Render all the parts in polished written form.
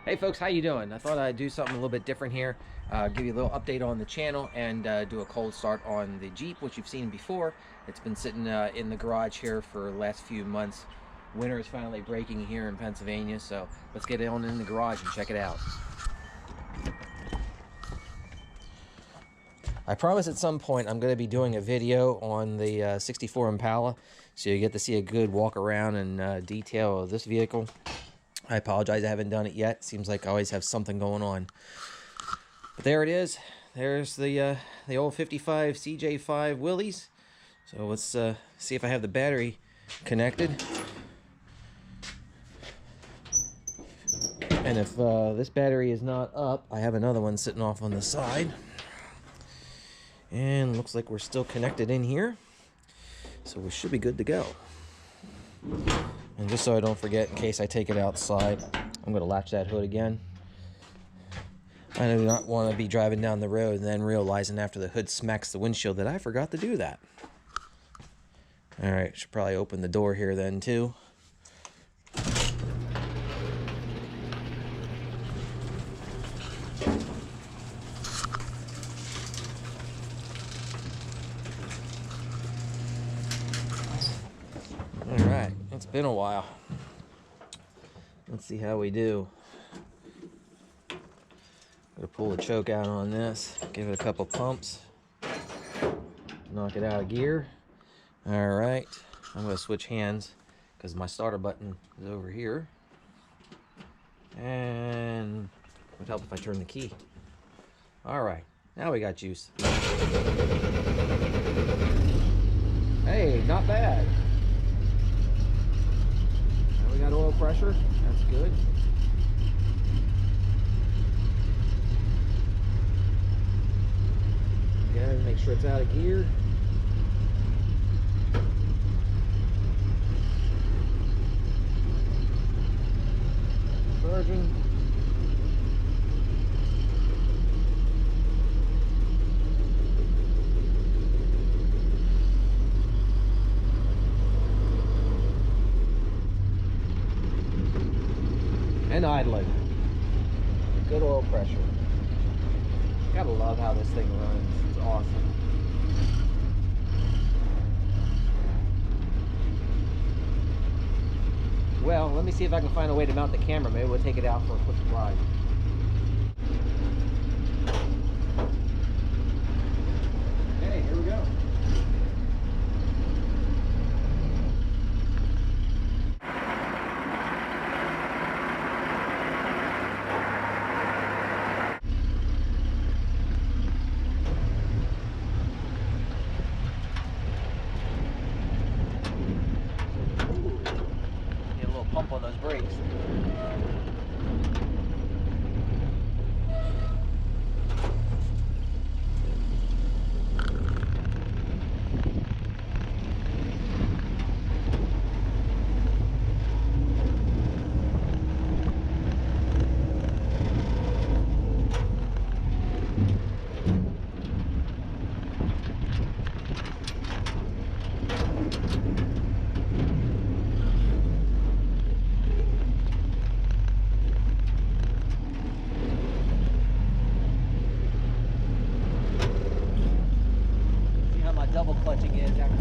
Hey folks, how you doing? I thought I'd do something a little bit different here. Give you a little update on the channel and do a cold start on the Jeep, which you've seen before. It's been sitting in the garage here for the last few months. Winter is finally breaking here in Pennsylvania, so let's get it on in the garage and check it out. I promise at some point I'm going to be doing a video on the 64 Impala, so you get to see a good walk around and detail of this vehicle. I apologize I haven't done it yet. Seems like I always have something going on. But there it is. There's the old 55 CJ5 Willys. So let's see if I have the battery connected. And if this battery is not up, I have another one sitting off on the side. And looks like we're still connected in here. So we should be good to go. And just so I don't forget, in case I take it outside, I'm going to latch that hood again. I do not want to be driving down the road and then realizing after the hood smacks the windshield that I forgot to do that. Alright, should probably open the door here then too. Alright, it's been a while. Let's see how we do. Gotta pull the choke out on this, give it a couple pumps, knock it out of gear. Alright, I'm gonna switch hands because my starter button is over here. And it would help if I turn the key. Alright, now we got juice. Hey, not bad. We got oil pressure, that's good. Again, make sure it's out of gear. Charging. And idling. Good oil pressure. Gotta love how this thing runs. It's awesome. Well, let me see if I can find a way to mount the camera. Maybe we'll take it out for a quick ride. Okay, here we go. Pump on those brakes. Double clutching is after.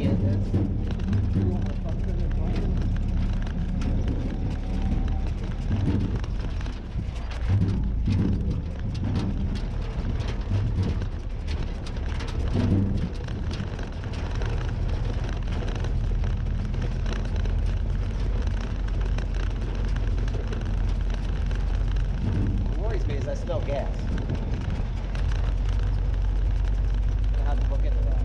be in this. What worries me is I smell gas. I have to look into that.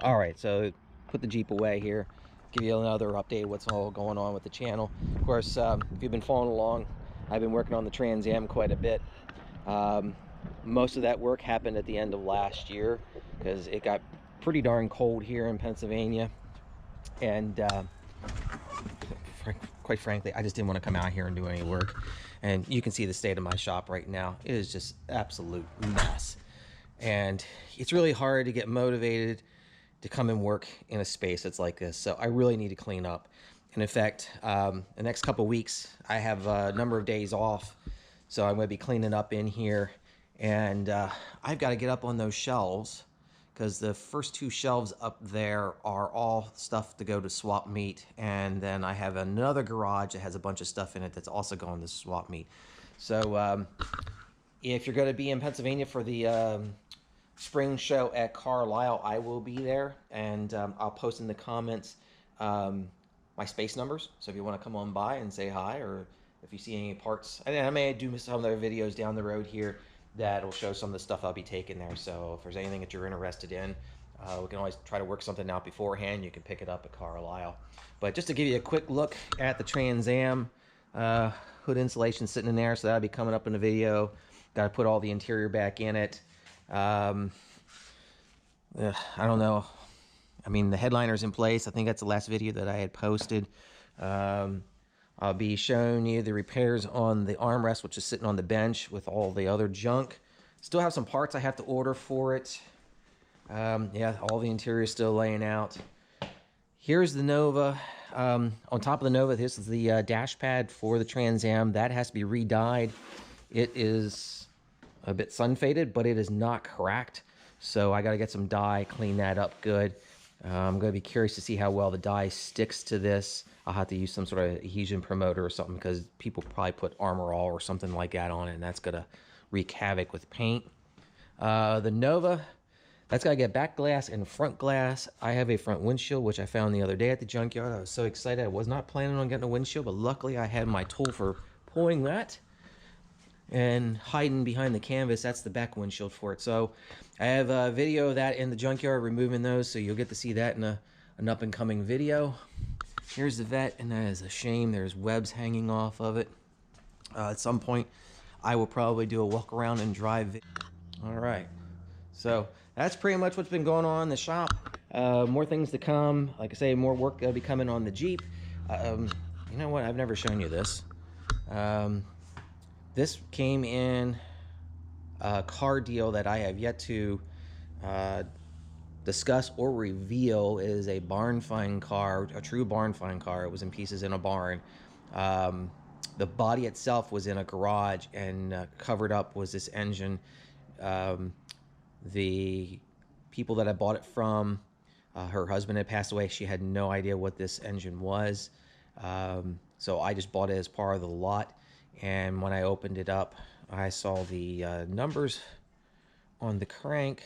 All right, so put the Jeep away here, give you another update what's all going on with the channel. Of course, if you've been following along, I've been working on the Trans Am quite a bit. Most of that work happened at the end of last year because it got pretty darn cold here in Pennsylvania, and quite frankly, I just didn't want to come out here and do any work. And you can see the state of my shop right now. It is just absolute mess, and it's really hard to get motivated to come and work in a space that's like this. So I really need to clean up. And in fact, the next couple weeks, I have a number of days off. So I'm gonna be cleaning up in here. And I've got to get up on those shelves because the first two shelves up there are all stuff to go to swap meet. And then I have another garage that has a bunch of stuff in it that's also going to swap meet. So if you're gonna be in Pennsylvania for the spring show at Carlisle, I will be there, and I'll post in the comments my space numbers. So if you want to come on by and say hi, or if you see any parts, and I may do some other videos down the road here that will show some of the stuff I'll be taking there. So if there's anything that you're interested in, we can always try to work something out beforehand. You can pick it up at Carlisle. But just to give you a quick look at the Trans Am, hood insulation sitting in there, so that'll be coming up in the video. Got to put all the interior back in it. I don't know. I mean, the headliner's in place. I think that's the last video that I had posted. I'll be showing you the repairs on the armrest, which is sitting on the bench with all the other junk. Still have some parts I have to order for it. Yeah, all the interior is still laying out. Here's the Nova. On top of the Nova, this is the dash pad for the Trans Am. That has to be re-dyed. It is a bit sun faded, but it is not cracked. So I got to get some dye, clean that up good. I'm going to be curious to see how well the dye sticks to this. I'll have to use some sort of adhesion promoter or something, because people probably put Armor All or something like that on it, and that's going to wreak havoc with paint. The Nova, that's got to get back glass and front glass. I have a front windshield, which I found the other day at the junkyard. I was so excited. I was not planning on getting a windshield, but luckily I had my tool for pulling that. And hiding behind the canvas, that's the back windshield for it. So I have a video of that in the junkyard, removing those, so you'll get to see that in an up-and-coming video. Here's the vet, and that is a shame. There's webs hanging off of it. At some point, I will probably do a walk around and drive video. All right, so that's pretty much what's been going on in the shop. More things to come. Like I say, more work that'll be coming on the Jeep. You know what? I've never shown you this. This came in a car deal that I have yet to discuss or reveal. It is a barn find car, a true barn find car. It was in pieces in a barn. The body itself was in a garage, and covered up was this engine. The people that I bought it from, her husband had passed away. She had no idea what this engine was. So I just bought it as part of the lot. And when I opened it up, I saw the numbers on the crank,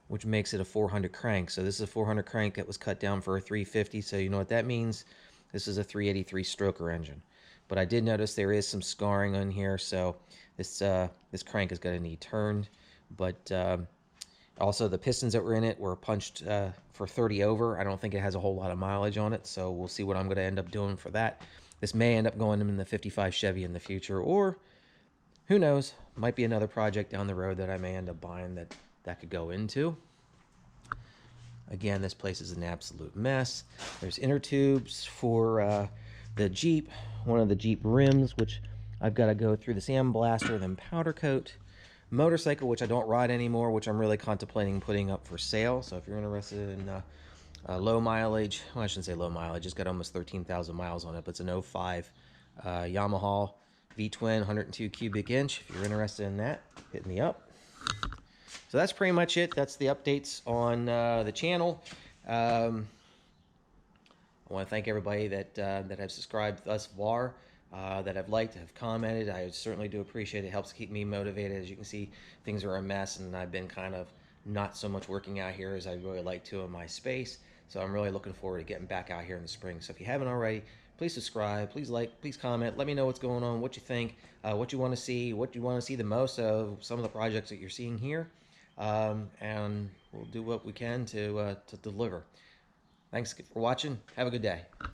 which makes it a 400 crank. So this is a 400 crank that was cut down for a 350. So you know what that means? This is a 383 stroker engine. But I did notice there is some scarring on here, so this crank is going to need turned. But also the pistons that were in it were punched for 30 over. I don't think it has a whole lot of mileage on it, so we'll see what I'm going to end up doing for that. This may end up going in the 55 Chevy in the future, or who knows, might be another project down the road that I may end up buying that could go into. Again, this place is an absolute mess. There's inner tubes for the Jeep, one of the Jeep rims, which I've got to go through the sandblaster, then powder coat. Motorcycle, which I don't ride anymore, which I'm really contemplating putting up for sale. So if you're interested in low mileage, well, I shouldn't say low mileage, it's got almost 13,000 miles on it, but it's an 05 Yamaha V-twin 102 cubic inch. If you're interested in that, hit me up. So that's pretty much it. That's the updates on the channel. I want to thank everybody that have subscribed thus far, that have liked, have commented. I certainly do appreciate it. It helps keep me motivated. As you can see, things are a mess, and I've been kind of not so much working out here as I'd really like to in my space. So I'm really looking forward to getting back out here in the spring. So if you haven't already, please subscribe, please like, please comment. Let me know what's going on, what you think, what you want to see, what you want to see the most of some of the projects that you're seeing here. And we'll do what we can to deliver. Thanks for watching. Have a good day.